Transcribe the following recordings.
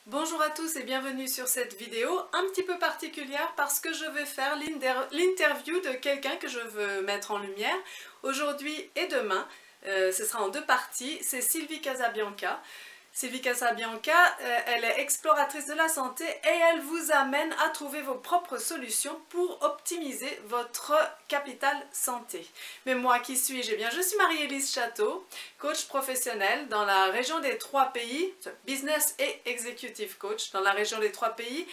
Bonjour à tous et bienvenue sur cette vidéo un petit peu particulière parce que je vais faire l'interview de quelqu'un que je veux mettre en lumière aujourd'hui et demain. Ce sera en deux parties. C'est Sylvie Casabianca. Sylvie Casabianca, elle est exploratrice de la santé et elle vous amène à trouver vos propres solutions pour optimiser votre capital santé. Mais moi, qui suis-je? Eh bien, je suis Marie-Élise Château, coach professionnel dans la région des 3 pays, business et executive coach dans la région des 3 pays,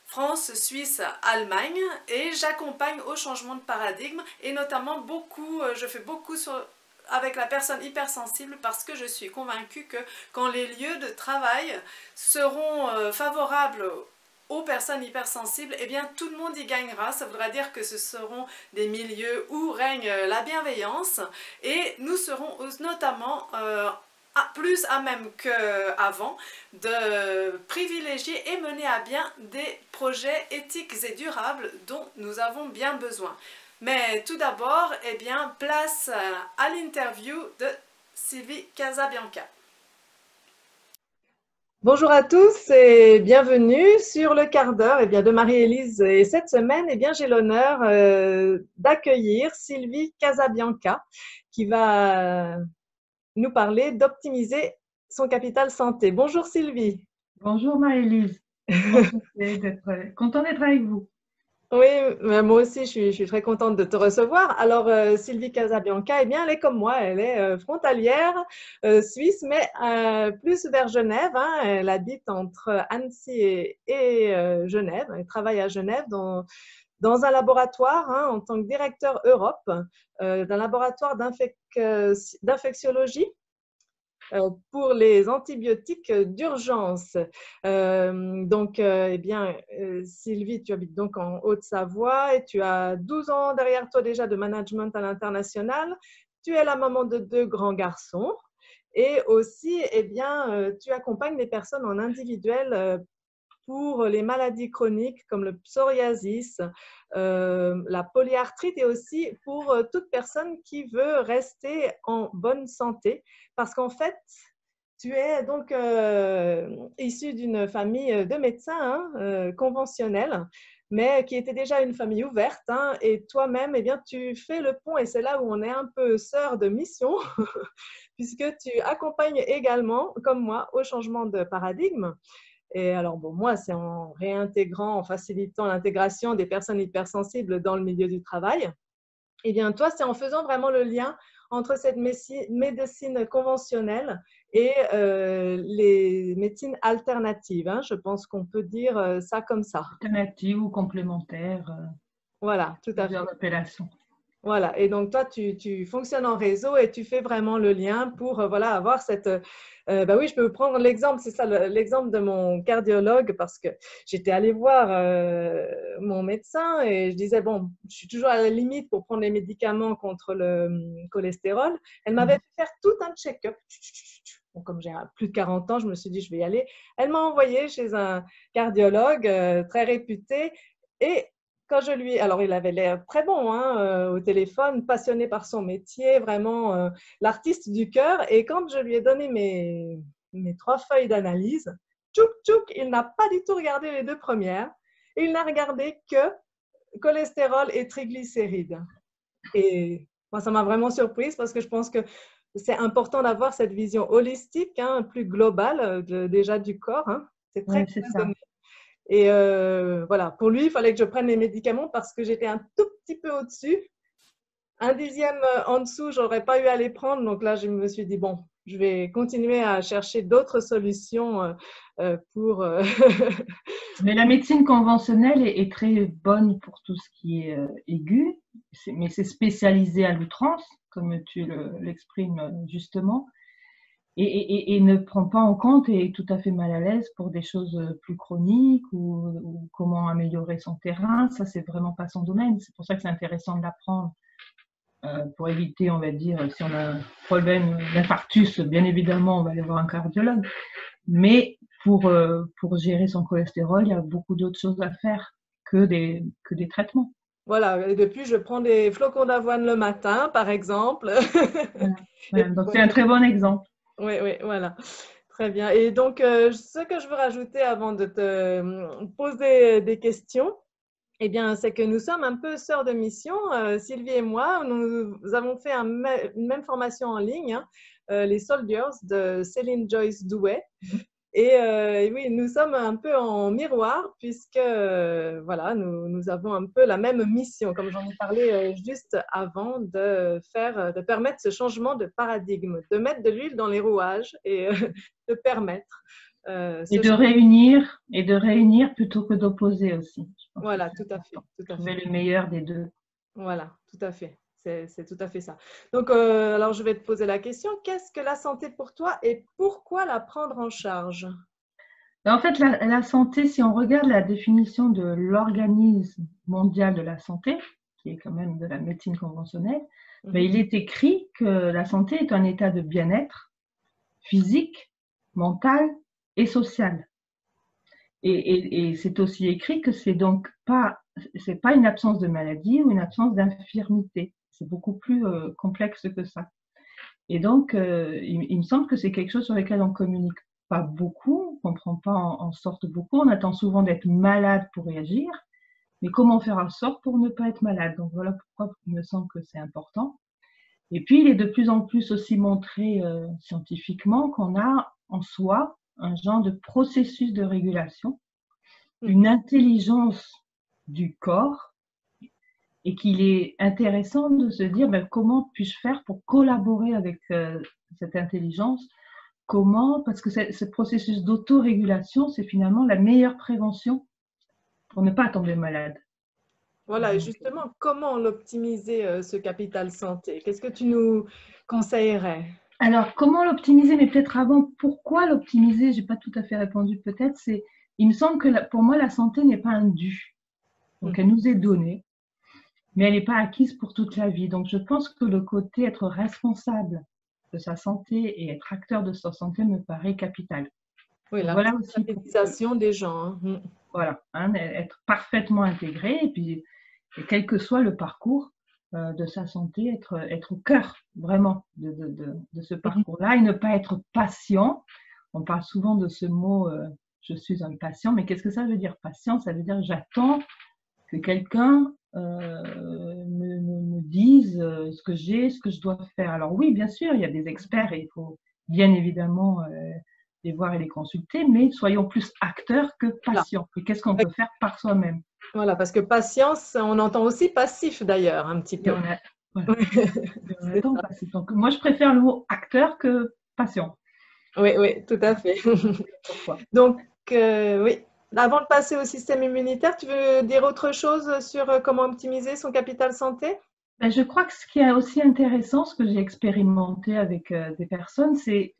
France, Suisse, Allemagne, et j'accompagne au changement de paradigme et notamment je fais beaucoup avec la personne hypersensible parce que je suis convaincue que quand les lieux de travail seront favorables aux personnes hypersensibles, eh bien tout le monde y gagnera. Ça voudra dire que ce seront des milieux où règne la bienveillance et nous serons notamment plus à même qu'avant de privilégier et mener à bien des projets éthiques et durables dont nous avons bien besoin. Mais tout d'abord, eh bien, place à l'interview de Sylvie Casabianca. Bonjour à tous et bienvenue sur le quart d'heure de Marie-Élise. Et cette semaine, eh bien, j'ai l'honneur d'accueillir Sylvie Casabianca qui va nous parler d'optimiser son capital santé. Bonjour Sylvie. Bonjour Maëlys, content d'être avec vous. Oui, moi aussi, je suis très contente de te recevoir. Alors, Sylvie Casabianca, eh bien, elle est comme moi, elle est frontalière suisse, mais plus vers Genève. Hein. Elle habite entre Annecy et Genève. Elle travaille à Genève dans un laboratoire hein, en tant que directeur Europe d'un laboratoire d'infectiologie pour les antibiotiques d'urgence. Eh bien, Sylvie, tu habites donc en Haute-Savoie et tu as 12 ans derrière toi déjà de management à l'international. Tu es la maman de 2 grands garçons et aussi, eh bien, tu accompagnes les personnes en individuel pour les maladies chroniques comme le psoriasis, la polyarthrite et aussi pour toute personne qui veut rester en bonne santé. Parce qu'en fait, tu es donc issu d'une famille de médecins conventionnels, mais qui était déjà une famille ouverte. Hein, et toi-même, eh bien, tu fais le pont et c'est là où on est un peu sœur de mission, puisque tu accompagnes également, comme moi, au changement de paradigme. Et alors, bon, moi, c'est en réintégrant, en facilitant l'intégration des personnes hypersensibles dans le milieu du travail. Eh bien, toi, c'est en faisant vraiment le lien entre cette médecine conventionnelle et les médecines alternatives. Hein. Je pense qu'on peut dire ça comme ça. Alternative ou complémentaire, Voilà, tout à fait. plusieurs appellations. Voilà, et donc toi, tu fonctionnes en réseau et tu fais vraiment le lien pour voilà, avoir cette… bah oui, je peux vous prendre l'exemple, c'est ça l'exemple de mon cardiologue parce que j'étais allée voir mon médecin et je disais, bon, je suis toujours à la limite pour prendre les médicaments contre le cholestérol. Elle m'avait fait faire tout un check-up. Bon, comme j'ai plus de 40 ans, je me suis dit, je vais y aller. Elle m'a envoyée chez un cardiologue très réputé et quand je lui… Alors, il avait l'air très bon hein, au téléphone, passionné par son métier, vraiment l'artiste du cœur. Et quand je lui ai donné mes 3 feuilles d'analyse, tchouk tchouk, il n'a pas du tout regardé les 2 premières. Il n'a regardé que cholestérol et triglycérides. Et moi, ça m'a vraiment surprise parce que je pense que c'est important d'avoir cette vision holistique, hein, plus globale déjà du corps. Hein. C'est très cloisonné. Et voilà, pour lui, il fallait que je prenne les médicaments parce que j'étais un tout petit peu au-dessus. Un dixième en dessous, j'aurais pas eu à les prendre. Donc là, je me suis dit, bon, je vais continuer à chercher d'autres solutions pour… Mais la médecine conventionnelle est très bonne pour tout ce qui est aigu, mais c'est spécialisé à l'outrance, comme tu l'exprimes justement, et ne prend pas en compte et est tout à fait mal à l'aise pour des choses plus chroniques ou comment améliorer son terrain. Ça, c'est vraiment pas son domaine. C'est pour ça que c'est intéressant de l'apprendre. Pour éviter, on va dire, si on a un problème d'infarctus, bien évidemment, on va aller voir un cardiologue. Mais pour gérer son cholestérol, il y a beaucoup d'autres choses à faire que des traitements. Voilà, et depuis, je prends des flocons d'avoine le matin, par exemple. Voilà. Donc, c'est un très bon exemple. Oui, oui, voilà. Très bien. Et donc, ce que je veux rajouter avant de te poser des questions, eh bien, c'est que nous sommes un peu sœurs de mission, Sylvie et moi. Nous avons fait une même formation en ligne, hein, les Soldiers de Céline Joyce Douet. Et oui, nous sommes un peu en miroir puisque voilà, nous avons un peu la même mission, comme j'en ai parlé juste avant, de permettre ce changement de paradigme, de mettre de l'huile dans les rouages et de permettre Et ce de réunir plutôt que d'opposer aussi. Je pense Voilà, que tout à fait, tout à trouver fait. le meilleur des deux. Voilà, tout à fait. C'est tout à fait ça. Donc, alors je vais te poser la question, qu'est-ce que la santé pour toi et pourquoi la prendre en charge? En fait, la santé, si on regarde la définition de l'Organisme mondial de la santé, qui est quand même de la médecine conventionnelle, mais il est écrit que la santé est un état de bien-être physique, mental et social. Et c'est aussi écrit que c'est pas une absence de maladie ou une absence d'infirmité. C'est beaucoup plus complexe que ça. Et donc, il me semble que c'est quelque chose sur lequel on communique pas beaucoup, on prend pas en sorte beaucoup. On attend souvent d'être malade pour réagir, mais comment faire en sorte pour ne pas être malade? Donc voilà pourquoi il me semble que c'est important. Et puis, il est de plus en plus aussi montré scientifiquement qu'on a en soi un genre de processus de régulation, une intelligence du corps, et qu'il est intéressant de se dire comment puis-je faire pour collaborer avec cette intelligence. Comment? Parce que ce processus d'autorégulation, c'est finalement la meilleure prévention pour ne pas tomber malade. Voilà, et justement, comment l'optimiser, ce capital santé? Qu'est-ce que tu nous conseillerais? Alors, comment l'optimiser? Mais peut-être avant, pourquoi l'optimiser? Je n'ai pas tout à fait répondu peut-être. Il me semble que pour moi, la santé n'est pas un dû. Donc, elle nous est donnée, mais elle n'est pas acquise pour toute la vie. Donc, je pense que le côté être responsable de sa santé et être acteur de sa santé me paraît capital. Oui, la voilà responsabilisation des gens. Hein. Voilà, être parfaitement intégré et puis quel que soit le parcours de sa santé, être au cœur vraiment de ce parcours-là et ne pas être patient. On parle souvent de ce mot je suis un patient, mais qu'est-ce que ça veut dire patient? Ça veut dire j'attends que quelqu'un me dise ce que j'ai, ce que je dois faire. Alors oui, bien sûr, il y a des experts et il faut bien évidemment les voir et les consulter, mais soyons plus acteurs que patients. Et qu'est-ce qu'on peut faire par soi-même? Voilà, parce que patience, on entend aussi passif d'ailleurs, un petit peu. Donc, moi, je préfère le mot acteur que patient. Oui, oui, tout à fait. Pourquoi? Donc, oui. Avant de passer au système immunitaire, tu veux dire autre chose sur comment optimiser son capital santé? Je crois que ce qui est aussi intéressant, ce que j'ai expérimenté avec des personnes, c'est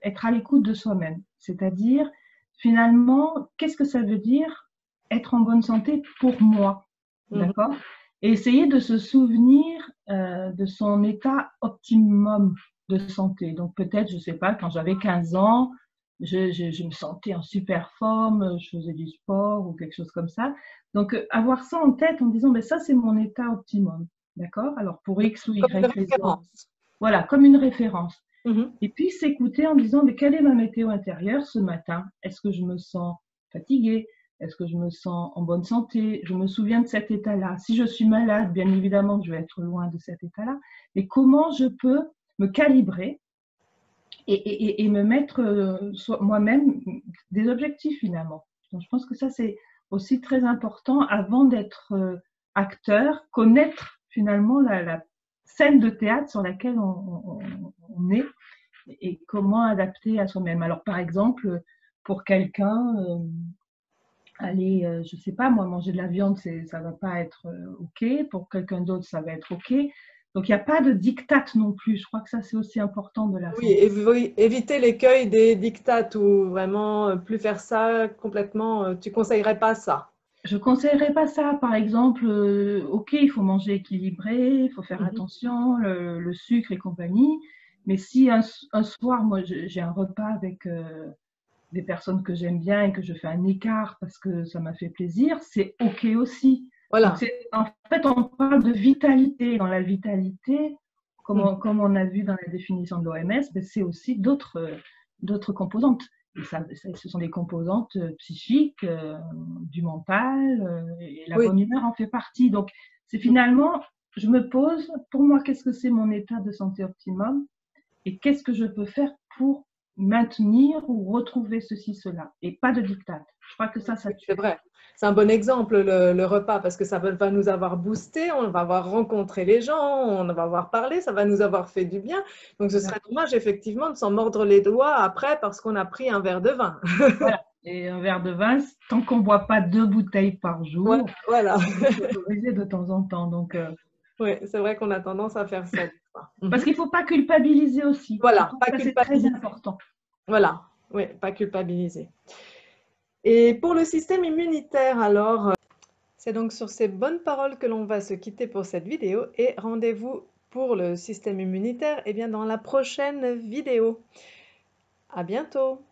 être à l'écoute de soi-même. C'est-à-dire, finalement, qu'est-ce que ça veut dire être en bonne santé pour moi? D'accord? Et essayer de se souvenir de son état optimum de santé. Donc peut-être, je ne sais pas, quand j'avais 15 ans, je me sentais en super forme, je faisais du sport ou quelque chose comme ça. Donc avoir ça en tête en disant, ça c'est mon état optimum. D'accord? Alors pour X ou Y raison. Voilà, comme une référence. Et puis s'écouter en disant, mais quelle est ma météo intérieure ce matin? Est-ce que je me sens fatiguée? Est-ce que je me sens en bonne santé? Je me souviens de cet état-là. Si je suis malade, bien évidemment, je vais être loin de cet état-là. Mais comment je peux me calibrer et me mettre moi-même des objectifs finalement? Donc, je pense que ça, c'est aussi très important avant d'être acteur, connaître finalement la scène de théâtre sur laquelle on est et comment adapter à soi-même. Alors, par exemple, pour quelqu'un, aller, je sais pas, moi, manger de la viande, ça va pas être OK. Pour quelqu'un d'autre, ça va être OK. Donc, il n'y a pas de diktat non plus. Je crois que ça, c'est aussi important de la santé. Oui, éviter l'écueil des diktats ou vraiment plus faire ça complètement, tu conseillerais pas ça? Je conseillerais pas ça. Par exemple, OK, il faut manger équilibré, il faut faire attention, le sucre et compagnie. Mais si un soir, moi, j'ai un repas avec des personnes que j'aime bien et que je fais un écart parce que ça m'a fait plaisir, c'est OK aussi. Voilà. Donc en fait, on parle de vitalité. Dans la vitalité, comme on a vu dans la définition de l'OMS, c'est aussi d'autres d'autres composantes. Et ce sont des composantes psychiques, du mental, et la Oui, bonne humeur en fait partie. Donc, c'est finalement, je me pose, pour moi, qu'est-ce que c'est mon état de santé optimum et qu'est-ce que je peux faire pour maintenir ou retrouver ceci, cela, et pas de diktat. Je crois que ça c'est tue. vrai. C'est un bon exemple, le repas, parce que ça va nous avoir boosté, on va avoir rencontré les gens, on va avoir parlé, ça va nous avoir fait du bien. Donc, ce Voilà. serait dommage, effectivement, de s'en mordre les doigts après parce qu'on a pris un verre de vin. Voilà. Et un verre de vin, tant qu'on ne boit pas 2 bouteilles par jour, Voilà. on peut autoriser de temps en temps. Donc, Oui, c'est vrai qu'on a tendance à faire ça. parce qu'il ne faut pas culpabiliser aussi. Je Voilà, pense pas que c'est très culpabiliser. important. Voilà, oui, pas culpabiliser. Et pour le système immunitaire, alors, c'est donc sur ces bonnes paroles que l'on va se quitter pour cette vidéo et rendez-vous pour le système immunitaire dans la prochaine vidéo. À bientôt!